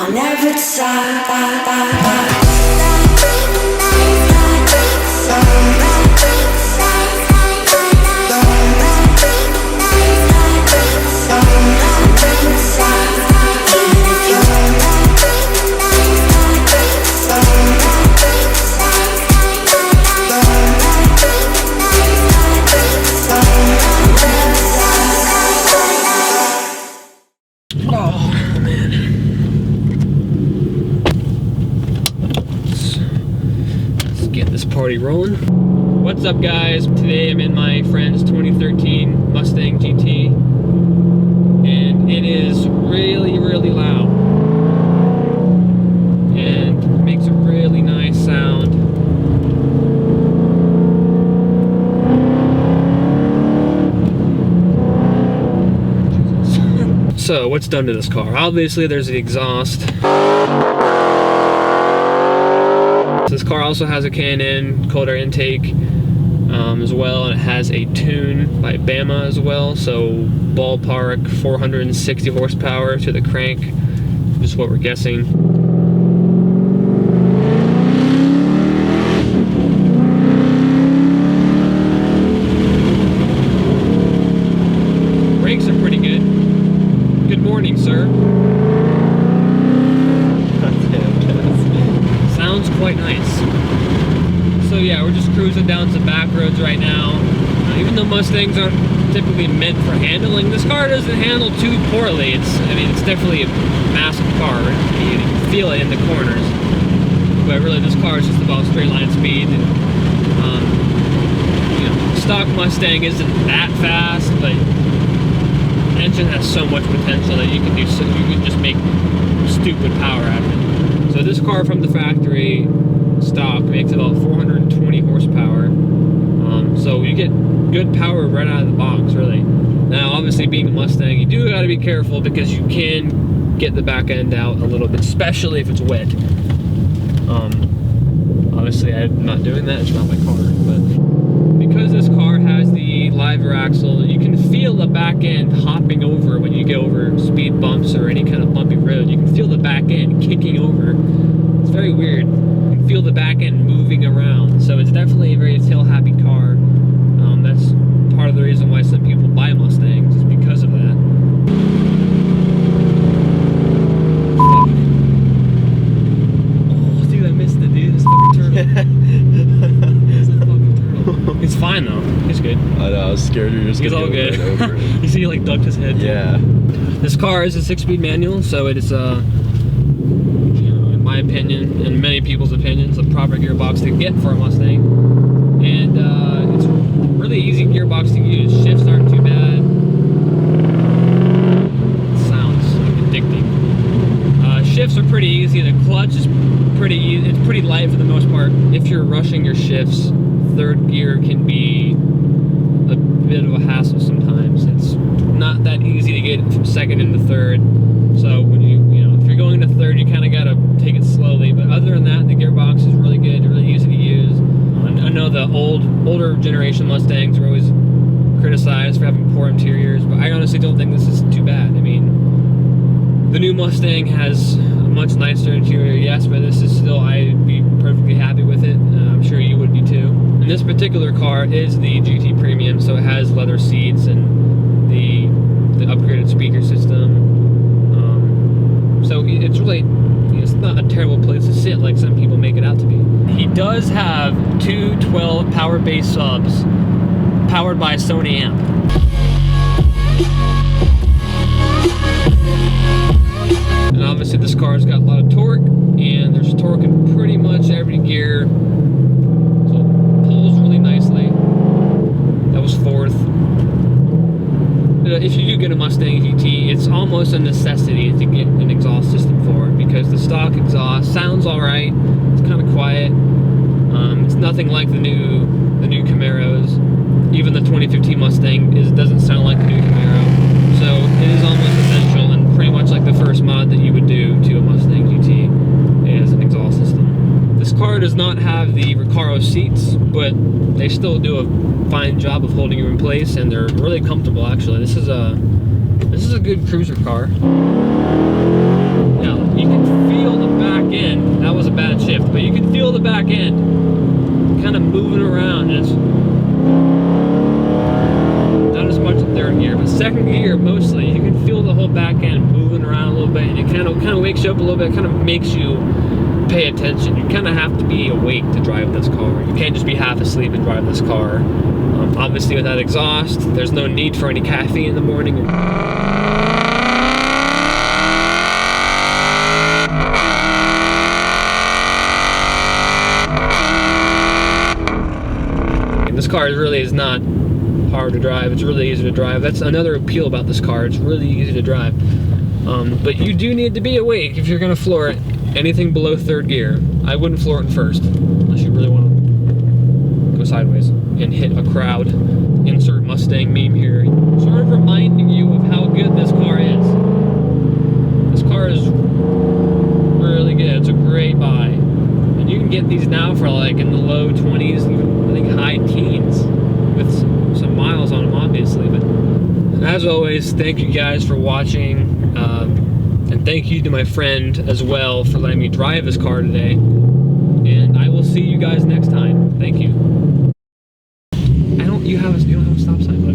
I'll never decide. Party rolling. What's up, guys? Today I'm in my friend's 2013 Mustang GT, and it is really loud and makes a really nice sound. So what's done to this car? Obviously there's the exhaust. This car also has a K&N Cold air intake as well, and it has a tune by Bama as well, so ballpark 460 horsepower to the crank, just what we're guessing. Brakes are pretty good. Good morning, sir. Sounds quite nice. So yeah, we're just cruising down some back roads right now. Even though Mustangs aren't typically meant for handling, this car doesn't handle too poorly. It's definitely a massive car. You can feel it in the corners. But really, this car is just about straight line speed. And, stock Mustang isn't that fast, but the engine has so much potential that you can just make stupid power out of it. So this car from the factory stock makes about 420 horsepower. So you get good power right out of the box, really. Now, obviously, being a Mustang, you do got to be careful because you can get the back end out a little bit, especially if it's wet. Obviously, I'm not doing that. It's not my car, but because this car has the lever axle, you can feel the back end hopping over when you go over speed bumps or any kind of bumpy road. You can feel the back end kicking over. It's very weird. You can feel the back end moving around. So it's definitely a very tail-happy car. That's part of the reason why some people buy Mustangs, is because of that. Fuck. Oh, dude, I missed it, dude. It's fucking turtle. It's a fucking turtle. He's fine, though. He's good. I know, I was scared you were just gonna all good. Right over it. You see, he like ducked his head. Yeah. This car is a 6-speed manual, so it is in my opinion, and many people's opinions, a proper gearbox to get for a Mustang. And it's a really easy gearbox to use. Shifts aren't too bad. It sounds addicting. Shifts are pretty easy. The clutch is pretty easy. It's pretty light for the most part. If you're rushing your shifts, third gear can be a bit of a hassle sometimes. It's not that easy to get from second into third. So when if you're going to third, you kind of gotta take it slowly. But other than that, the gearbox is really good, really easy to use. I know the older generation Mustangs are always criticized for having poor interiors, but I honestly don't think this is too bad. I mean, the new Mustang has a much nicer interior, yes, but this is still, I'd be perfectly happy with it. I'm sure you would be too. And this particular car is the GT Premium, so it has leather seats and the upgraded speaker system. So it's really, it's not a terrible place to sit like some people make it out to be. He does have two 12 power base subs powered by a Sony amp. And obviously this car's got a lot of torque, and there's torque in pretty much every gear. So it pulls really nicely. That was fourth. If you do get a Mustang GT, it's almost a necessity to get an exhaust system for it, because the stock exhaust sounds alright. It's kind of quiet. It's nothing like the new Camaros. Even the 2015 Mustang doesn't sound like the new Camaro. So it is almost essential, and pretty much like the first mod that you would do to a Mustang GT is an exhaust system. This car does not have the Recaro seats, but they still do a fine job of holding you in place, and they're really comfortable. Actually, this is a good cruiser car. Now you can But you can feel the back end kind of moving around. It's not as much in third gear, but second gear mostly, you can feel the whole back end moving around a little bit, and it kind of wakes you up a little bit, kind of makes you pay attention. You kind of have to be awake to drive this car. You can't just be half asleep and drive this car. Obviously without exhaust, there's no need for any caffeine in the morning. And this car really is not hard to drive. It's really easy to drive. That's another appeal about this car. It's really easy to drive. But you do need to be awake if you're going to floor it. Anything below third gear, I wouldn't floor it in first, unless you really want to go sideways and hit a crowd. Insert Mustang meme here. Sort of reminding you of how good this car is. This car is really good. It's a great buy. And you can get these now for like in the low 20s, even I think high teens, with some miles on them, obviously. But as always, thank you guys for watching. And thank you to my friend as well for letting me drive his car today. And I will see you guys next time. Thank you. You don't have a stop sign.